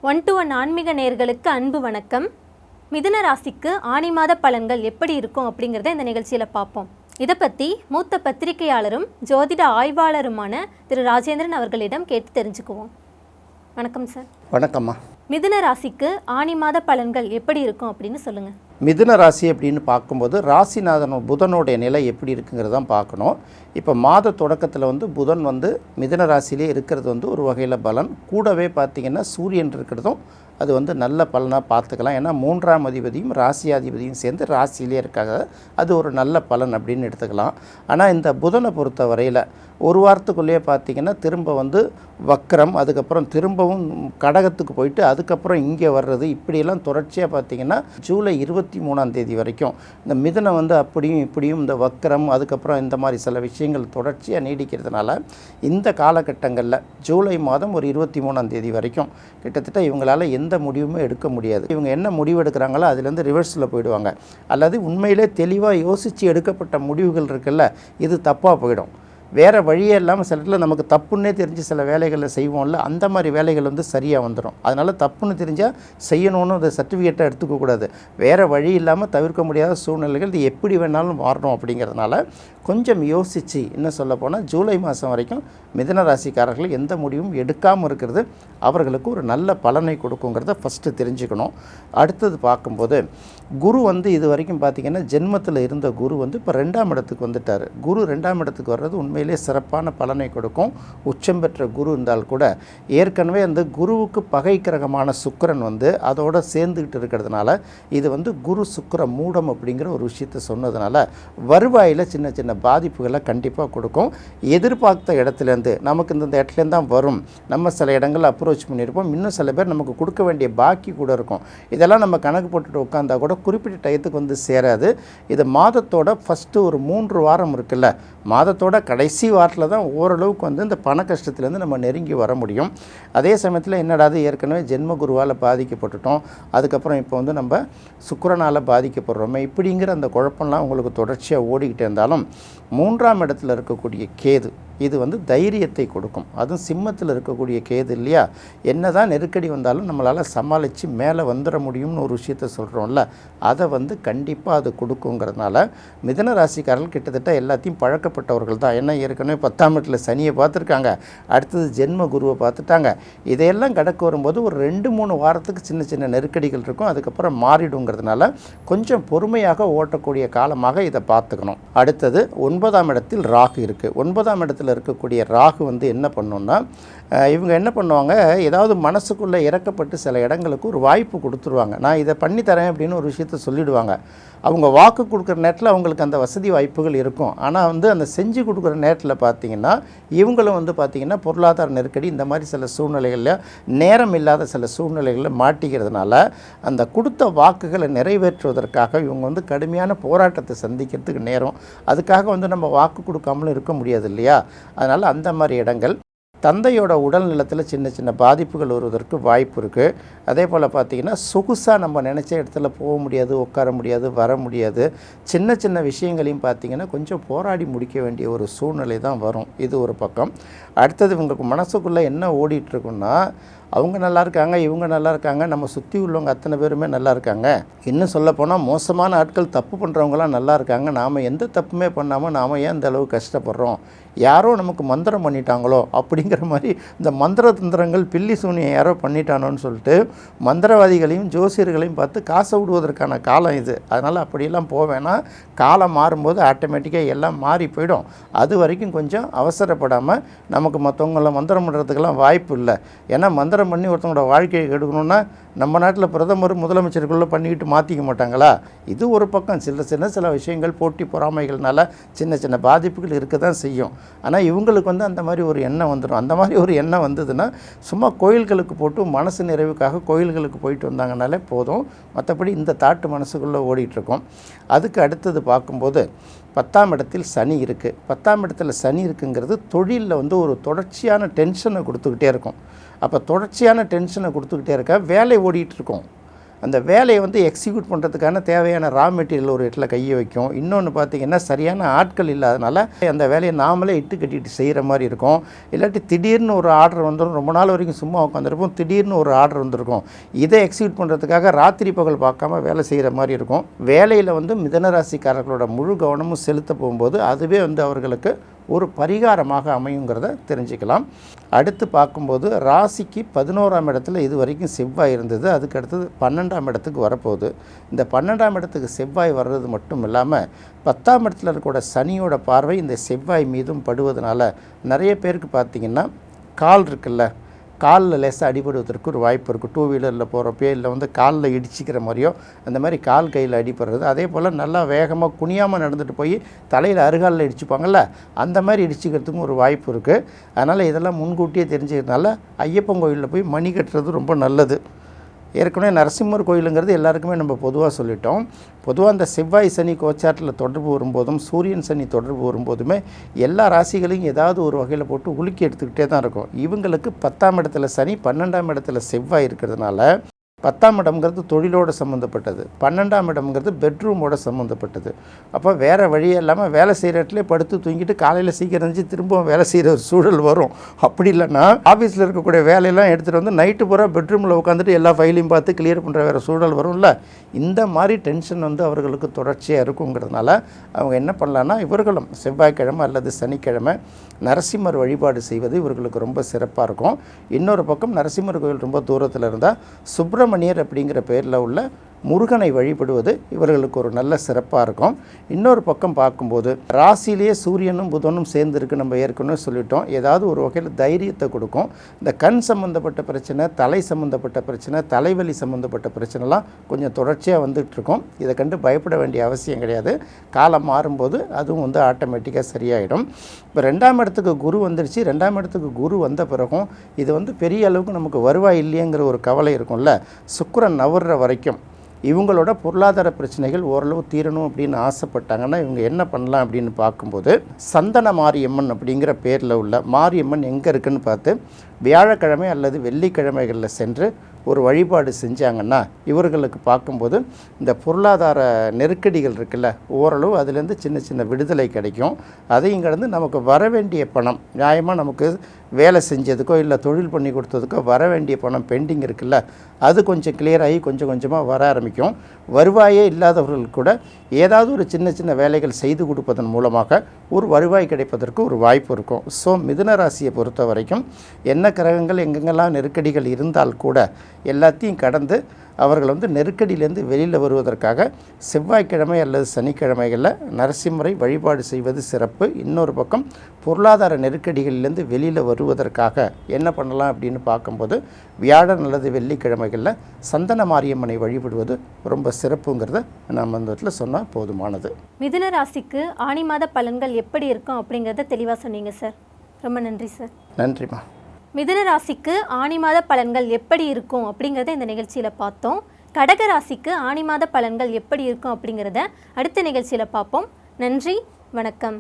1 to 1 ஆன்மீக நேயர்களுக்கு அன்பு வணக்கம். மிதுன ராசிக்கு ஆனி மாத பலன்கள் எப்படி இருக்கும் அப்படிங்கிறத இந்த நிகழ்ச்சியில் பார்ப்போம். இதை பற்றி மூத்த பத்திரிகையாளரும் ஜோதிட ஆய்வாளருமான திரு ராஜேந்திரன் அவர்களிடம் கேட்டு தெரிஞ்சுக்குவோம். வணக்கம் சார். வணக்கம்மா. மிதுன ராசிக்கு ஆனி மாத பலன்கள் எப்படி இருக்கும் அப்படின்னு சொல்லுங்கள். மிதுன ராசி அப்படின்னு பார்க்கும்போது ராசிநாதன் புதனுடைய நிலை எப்படி இருக்குங்கிறதான் பார்க்கணும். இப்போ மாத தொடக்கத்தில் புதன் மிதுன ராசியிலே இருக்கிறது ஒரு வகையில் பலன். கூடவே பார்த்திங்கன்னா சூரியன் இருக்கிறதும் அது நல்ல பலனாக பார்த்துக்கலாம். ஏன்னா 3ஆம் அதிபதியும் ராசியாதிபதியும் சேர்ந்து ராசியிலே இருக்காங்க. அது ஒரு நல்ல பலன் அப்படின்னு எடுத்துக்கலாம். ஆனால் இந்த புதனை பொறுத்த வரையில் ஒரு வாரத்துக்குள்ளேயே பார்த்திங்கன்னா திரும்ப வக்ரம், அதுக்கப்புறம் திரும்பவும் கடகத்துக்கு போயிட்டு அதுக்கப்புறம் இங்கே வர்றது, இப்படியெல்லாம் தொடர்ச்சியாக பார்த்திங்கன்னா ஜூலை 23ஆம் தேதி வரைக்கும் இந்த மிதுனை அப்படியும் இப்படியும் இந்த வக்ரம், அதுக்கப்புறம் இந்த மாதிரி சில விஷயங்கள் தொடர்ச்சியாக நீடிக்கிறதுனால இந்த காலகட்டங்களில் ஜூலை மாதம் ஒரு 23ஆம் தேதி வரைக்கும் கிட்டத்தட்ட இவங்களால் எந்த முடிவுமே எடுக்க முடியாது. இவங்க என்ன முடிவு எடுக்கிறாங்களோ அதுலேருந்து ரிவர்ஸில் போயிடுவாங்க. அல்லது உண்மையிலே தெளிவாக யோசித்து எடுக்கப்பட்ட முடிவுகள் இருக்குல்ல, இது தப்பாக போயிடும். வேறு வழியே இல்லாமல் சில இடத்துல நமக்கு தப்புன்னே தெரிஞ்சு சில வேலைகளை செய்வோம்ல, அந்த மாதிரி வேலைகள் சரியாக வந்துடும். அதனால் தப்புன்னு தெரிஞ்சால் செய்யணும்னு அதை சர்டிஃபிகேட்டை எடுத்துக்கக்கூடாது. வேறு வழி இல்லாமல் தவிர்க்க முடியாத சூழ்நிலைகள் இது எப்படி வேணாலும் மாறணும். அப்படிங்கிறதுனால கொஞ்சம் யோசித்து என்ன சொல்ல போனால் ஜூலை மாதம் வரைக்கும் மிதுன ராசிக்காரர்கள் எந்த முடிவும் எடுக்காமல் இருக்கிறது அவர்களுக்கு ஒரு நல்ல பலனை கொடுக்குங்கிறத ஃபஸ்ட்டு தெரிஞ்சுக்கணும். அடுத்தது பார்க்கும்போது குரு இது வரைக்கும் பார்த்திங்கன்னா ஜென்மத்தில் இருந்த குரு இப்போ 2ஆம் இடத்துக்கு வந்துட்டார். குரு 2ஆம் இடத்துக்கு வர்றது உண்மையிலே சிறப்பான பலனை கொடுக்கும். உச்சம் பெற்ற குரு இருந்தால் கூட ஏற்கனவே குருவுக்கு பகை கிரகமான சுக்கிரன் அதோடு சேர்ந்துக்கிட்டு இருக்கிறதுனால இது குரு சுக்கிர மூடம் அப்படிங்கிற ஒரு விஷயத்தை சொன்னதுனால வருவாயில் சின்ன சின்ன பாதிப்புகளை கண்டிப்பாக கொடுக்கும். எதிர்பார்த்த இடத்துலேருந்து நமக்கு இந்த இடத்துலேருந்து தான் வரும், நம்ம சில இடங்களில் அப்ரோச் பண்ணியிருப்போம், இன்னும் சில பேர் நமக்கு கொடுக்க வேண்டிய பாக்கி கூட இருக்கும். இதெல்லாம் நம்ம கணக்கு போட்டுட்டு உட்காந்தா கூட குறிப்பிட்ட டயத்துக்கு சேராது. இது மாதத்தோட ஃபஸ்ட்டு ஒரு 3 வாரம் இருக்குல்ல, மாதத்தோட கடைசி வாரத்தில் தான் ஓரளவுக்கு இந்த பண கஷ்டத்துலேருந்து நம்ம நெருங்கி வர முடியும். அதே சமயத்தில் என்னடாது ஏற்கனவே ஜென்ம குருவால் பாதிக்கப்பட்டுட்டோம், அதுக்கப்புறம் இப்போ நம்ம சுக்கிரனால் பாதிக்கப்படுறோமே, இப்படிங்கிற அந்த குழப்பம்லாம் உங்களுக்கு தொடர்ச்சியாக ஓடிக்கிட்டே இருந்தாலும் 3ஆம் இடத்துல இருக்கக்கூடிய கேது இது தைரியத்தை கொடுக்கும். அதுவும் சிம்மத்தில் இருக்கக்கூடிய கேது இல்லையா, என்ன தான் நெருக்கடி வந்தாலும் நம்மளால் சமாளித்து மேலே வந்துட முடியும்னு ஒரு விஷயத்த சொல்கிறோம்ல, அதை கண்டிப்பாக அது கொடுக்குங்கிறதுனால மிதுன ராசிக்காரர்கள் கிட்டத்தட்ட எல்லாத்தையும் பழக்கப்பட்டவர்கள் தான். ஏன்னா ஏற்கனவே 10ஆம் இடத்துல சனியை பார்த்துருக்காங்க, அடுத்தது ஜென்ம குருவை பார்த்துட்டாங்க. இதையெல்லாம் கடக்க வரும்போது ஒரு 2-3 வாரத்துக்கு சின்ன சின்ன நெருக்கடிகள் இருக்கும், அதுக்கப்புறம் மாறிடுங்கிறதுனால கொஞ்சம் பொறுமையாக ஓட்டக்கூடிய காலமாக இதை பார்த்துக்கணும். அடுத்தது 9ஆம் இடத்தில் ராகு இருக்குது. 9ஆம் இடத்தில் இருக்கக்கூடிய ராகு என்ன பண்ணோன்னா, இவங்க என்ன பண்ணுவாங்க, ஏதாவது மனசுக்குள்ளே இறக்கப்பட்டு சில இடங்களுக்கு ஒரு வாய்ப்பு கொடுத்துருவாங்க. நான் இதை பண்ணித்தரேன் அப்படின்னு ஒரு விஷயத்த சொல்லிவிடுவாங்க. அவங்க வாக்கு கொடுக்குற நேரத்தில் அவங்களுக்கு அந்த வசதி வாய்ப்புகள் இருக்கும். ஆனால் அந்த செஞ்சு கொடுக்குற நேரத்தில் பார்த்திங்கன்னா இவங்களும் பார்த்திங்கன்னா பொருளாதார நெருக்கடி இந்த மாதிரி சில சூழ்நிலைகளில் நேரம் இல்லாத சில சூழ்நிலைகளில் மாட்டிக்கிறதுனால அந்த கொடுத்த வாக்குகளை நிறைவேற்றுவதற்காக இவங்க கடுமையான போராட்டத்தை சந்திக்கிறதுக்கு நேரம். அதுக்காக நம்ம வாக்கு கொடுக்காமலும் இருக்க முடியாது இல்லையா. அதனால் அந்த மாதிரி இடங்கள், தந்தையோட உடல் நலத்தில் சின்ன சின்ன பாதிப்புகள் வருவதற்கு வாய்ப்பு இருக்குது. அதே போல் பார்த்திங்கன்னா சொகுசாக நம்ம நினச்ச இடத்துல போக முடியாது, உட்கார முடியாது, வர முடியாது. சின்ன சின்ன விஷயங்களையும் பார்த்திங்கன்னா கொஞ்சம் போராடி முடிக்க வேண்டிய ஒரு சூழ்நிலை தான் வரும். இது ஒரு பக்கம். அடுத்தது இவங்களுக்கு மனசுக்குள்ளே என்ன ஓடிட்டுருக்குன்னா, அவங்க நல்லா இருக்காங்க, இவங்க நல்லா இருக்காங்க, நம்ம சுற்றி உள்ளவங்க அத்தனை பேருமே நல்லா இருக்காங்க. இன்னும் சொல்லப்போனால் மோசமான ஆட்கள் தப்பு பண்ணுறவங்களாம் நல்லா இருக்காங்க, நாம் எந்த தப்புமே பண்ணாமல் நாம் ஏன் இந்த அளவு கஷ்டப்படுறோம், யாரோ நமக்கு மந்திரம் பண்ணிட்டாங்களோ அப்படிங்கிற மாதிரி இந்த மந்திர தந்திரங்கள் பில்லி சூனியை யாரோ பண்ணிட்டானோன்னு சொல்லிட்டு மந்திரவாதிகளையும் ஜோசியர்களையும் பார்த்து காசை விடுவதற்கான காலம் இது. அதனால் அப்படியெல்லாம் போவேன்னா காலம் மாறும்போது ஆட்டோமேட்டிக்காக எல்லாம் மாறி போயிடும். அது வரைக்கும் கொஞ்சம் அவசரப்படாமல், நமக்கு மற்றவங்கள மந்திரம் பண்ணுறதுக்கெல்லாம் வாய்ப்பு இல்லை. ஏன்னா மந்திரம் பண்ணி ஒருத்தவங்களோட வாழ்க்கையை கெடுக்கணுன்னா நம்ம நாட்டில் பிரதமர் முதலமைச்சருக்குள்ளே பண்ணிக்கிட்டு மாற்றிக்க மாட்டாங்களா. இது ஒரு பக்கம். சில விஷயங்கள் போட்டி பொறாமைகள்னால சின்ன சின்ன பாதிப்புகள் இருக்க தான் செய்யும். ஆனால் இவங்களுக்கு அந்த மாதிரி ஒரு எண்ணம் வந்துடும். அந்த மாதிரி ஒரு எண்ணம் வந்ததுன்னா சும்மா கோயில்களுக்கு போட்டு மனசு நிறைவுக்காக கோயில்களுக்கு போயிட்டு வந்தாங்கனாலே போதும். மற்றபடி இந்த தாட்டு மனசுக்குள்ளே ஓடிட்டுருக்கோம். அதுக்கு அடுத்தது பார்க்கும்போது 10ஆம் இடத்தில் சனி இருக்குது. 10ஆம் இடத்துல சனி இருக்குங்கிறது தொழிலில் ஒரு தொடர்ச்சியான டென்ஷனை கொடுத்துக்கிட்டே இருக்கும். அப்போ தொடர்ச்சியான டென்ஷனை கொடுத்துக்கிட்டே இருக்க வேலை ஓடிட்டுருக்கோம். அந்த வேலையை வந்து எக்ஸிக்யூட் பண்ணுறதுக்கான தேவையான ரா மெட்டீரியல் ஒரு இடத்துல கையை வைக்கும். இன்னொன்று பார்த்திங்கன்னா சரியான ஆட்கள் இல்லாதனால அந்த வேலையை நாமளே இட்டு கட்டிட்டு செய்கிற மாதிரி இருக்கும். இல்லாட்டி திடீர்னு ஒரு ஆர்டர் வந்துடும், ரொம்ப நாள் வரைக்கும் சும்மா உட்காந்துருப்போம், திடீர்னு ஒரு ஆர்டர் வந்திருக்கும். இதை எக்ஸிக்யூட் பண்ணுறதுக்காக ராத்திரி பகல் பார்க்காம வேலை செய்கிற மாதிரி இருக்கும். வேலையில் வந்து மிதுன ராசிக்காரர்களோட முழு கவனமும் செலுத்த போகும்போது அதுவே வந்து அவர்களுக்கு ஒரு பரிகாரமாக அமையுங்கிறத தெரிஞ்சுக்கலாம். அடுத்து பார்க்கும்போது ராசிக்கு 11ஆம் இடத்துல இது வரைக்கும் செவ்வாய் இருந்தது, அதுக்கு அடுத்தது 12ஆம் இடத்துக்கு வரப்போகுது. இந்த 12ஆம் இடத்துக்கு செவ்வாய் வர்றது மட்டும் இல்லாமல் 10ஆம் இடத்துல இருக்கக்கூட சனியோட பார்வை இந்த செவ்வாய் மீதும் படுவதனால நிறைய பேருக்கு பார்த்திங்கன்னா கால் இருக்குல்ல, காலில் லேசாக அடிபடுவதற்கு ஒரு வாய்ப்பு இருக்குது. 2 வீலரில் போகிறப்போ இல்லை வந்து காலில் இடிச்சிக்கிற மாதிரியோ அந்த மாதிரி கால் கையில் அடிபடுறது. அதே போல் நல்லா வேகமாக குனியாமல் நடந்துட்டு போய் தலையில் அருகாலில் இடிச்சுப்பாங்கள்ல, அந்த மாதிரி இடிச்சிக்கிறதுக்கும் ஒரு வாய்ப்பு இருக்குது. அதனால் இதெல்லாம் முன்கூட்டியே தெரிஞ்சுக்கிறதுனால ஐயப்பன் கோயிலில் போய் மணி கட்டுறது ரொம்ப நல்லது. ஏற்கனவே நரசிம்மர் கோயிலுங்கிறது எல்லாருக்குமே நம்ம பொதுவாக சொல்லிட்டோம். பொதுவாக அந்த செவ்வாய் சனி கோச்சாரத்தில் தொடர்பு வரும்போதும் சூரியன் சனி தொடர்பு வரும்போதுமே எல்லா ராசிகளையும் ஏதாவது ஒரு வகையில் போட்டு உலுக்கி எடுத்துக்கிட்டே தான் இருக்கும். இவங்களுக்கு 10ஆம் இடத்துல சனி 12ஆம் இடத்துல செவ்வாய் இருக்கிறதுனால 10ஆம் இடம்ங்கிறது தொழிலோடு சம்மந்தப்பட்டது, 12ஆம் இடம்ங்கிறது பெட்ரூமோட சம்மந்தப்பட்டது. அப்போ வேறு வழியே இல்லாமல் வேலை செய்கிற இடத்துல படுத்து தூங்கிட்டு காலையில் சீக்கிரம் இருந்துச்சு திரும்பவும் வேலை செய்கிற ஒரு சூழல் வரும். அப்படி இல்லைன்னா ஆஃபீஸில் இருக்கக்கூடிய வேலையெல்லாம் எடுத்துகிட்டு வந்து நைட்டு பூரா பெட்ரூமில் உட்காந்துட்டு எல்லா ஃபைலையும் பார்த்து கிளியர் பண்ணுற வேறு சூழல் வரும்ல. இந்த மாதிரி டென்ஷன் வந்து அவர்களுக்கு தொடர்ச்சியாக இருக்குங்கிறதுனால அவங்க என்ன பண்ணலான்னா இவர்களும் செவ்வாய்க்கிழமை அல்லது சனிக்கிழமை நரசிம்மர் வழிபாடு செய்வது இவர்களுக்கு ரொம்ப சிறப்பாக இருக்கும். இன்னொரு பக்கம் நரசிம்மர் கோயில் ரொம்ப தூரத்தில் இருந்தால் சுப்பிரமணியர் அப்படிங்கிற பேரில் உள்ள முருகனை வழிபடுவது இவர்களுக்கு ஒரு நல்ல சிறப்பாக இருக்கும். இன்னொரு பக்கம் பார்க்கும்போது ராசியிலேயே சூரியனும் புதனும் சேர்ந்துருக்கு, நம்ம ஏற்கனவே சொல்லிட்டோம். ஏதாவது ஒரு வகையில் தைரியத்தை கொடுக்கும். இந்த கண் சம்மந்தப்பட்ட பிரச்சனை, தலை சம்மந்தப்பட்ட பிரச்சனை, தலைவலி சம்மந்தப்பட்ட பிரச்சனைலாம் கொஞ்சம் தொடர்ச்சியாக வந்துகிட்ருக்கும். இதை கண்டு பயப்பட வேண்டிய அவசியம் கிடையாது. காலம் மாறும்போது அதுவும் வந்து ஆட்டோமேட்டிக்காக சரியாயிடும். இப்போ 2ஆம் இடத்துக்கு குரு வந்துடுச்சு. 2ஆம் இடத்துக்கு குரு வந்த பிறகும் இது வந்து பெரிய அளவுக்கு நமக்கு வருவாய் இல்லையங்கிற ஒரு கவலை இருக்கும்ல. சுக்கிரன் நவர்ற வரைக்கும் இவங்களோட பொருளாதார பிரச்சனைகள் ஓரளவு தீரணும் அப்படின்னு ஆசைப்பட்டாங்கன்னா இவங்க என்ன பண்ணலாம் அப்படின்னு பார்க்கும்போது சந்தன மாரியம்மன் அப்படிங்கிற பேரில் உள்ள மாரியம்மன் எங்கே இருக்குதுன்னு பார்த்து வியாழக்கிழமை அல்லது வெள்ளிக்கிழமைகளில் சென்று ஒரு வழிபாடு செஞ்சாங்கன்னா இவர்களுக்கு பார்க்கும்போது இந்த பொருளாதார நெருக்கடிகள் இருக்குல்ல ஓரளவு அதுலேருந்து சின்ன சின்ன விடுதலை கிடைக்கும். அதையும் கடந்து நமக்கு வர வேண்டிய பணம் நியாயமாக நமக்கு வேலை செஞ்சதுக்கோ இல்லை தொழில் பண்ணி கொடுத்ததுக்கோ வர வேண்டிய பணம் பெண்டிங் இருக்குல்ல அது கொஞ்சம் கிளியர் ஆகி கொஞ்சம் கொஞ்சமாக வர ஆரம்பிக்கும். வருவாயே இல்லாதவர்களுக்கு கூட ஏதாவது ஒரு சின்ன சின்ன வேலைகள் செய்து கொடுப்பதன் மூலமாக ஒரு வருவாய் கிடைப்பதற்கு ஒரு வாய்ப்பு இருக்கும். ஸோ மிதுன ராசியை பொறுத்த வரைக்கும் என்ன கிரகங்கள் எங்கெங்கெல்லாம் நெருக்கடிகள் இருந்தால் கூட எல்லாத்தையும் கடந்து அவர்கள் வந்து நெருக்கடியிலேருந்து வெளியில் வருவதற்காக செவ்வாய்க்கிழமை அல்லது சனிக்கிழமைகளில் நரசிம்மரை வழிபாடு செய்வது சிறப்பு. இன்னொரு பக்கம் பொருளாதார நெருக்கடிகளிலேருந்து வெளியில் வருவதற்காக என்ன பண்ணலாம் அப்படின்னு பார்க்கும்போது வியாழன் அல்லது வெள்ளிக்கிழமைகளில் சந்தன மாரியம்மனை வழிபடுவது ரொம்ப சிறப்புங்கிறத நம்ம அந்த இடத்துல சொன்னால் போதுமானது. மிதுன ராசிக்கு ஆனி மாத பலன்கள் எப்படி இருக்கும் அப்படிங்கிறத தெளிவாக சொன்னீங்க சார். ரொம்ப நன்றி சார். நன்றிம்மா. மிதுன ராசிக்கு ஆனி மாத பலன்கள் எப்படி இருக்கும் அப்படிங்கிறத இந்த நிகழ்ச்சியில் பார்த்தோம். கடக ராசிக்கு ஆனி மாத பலன்கள் எப்படி இருக்கும் அப்படிங்கிறத அடுத்த நிகழ்ச்சியில் பார்ப்போம். நன்றி, வணக்கம்.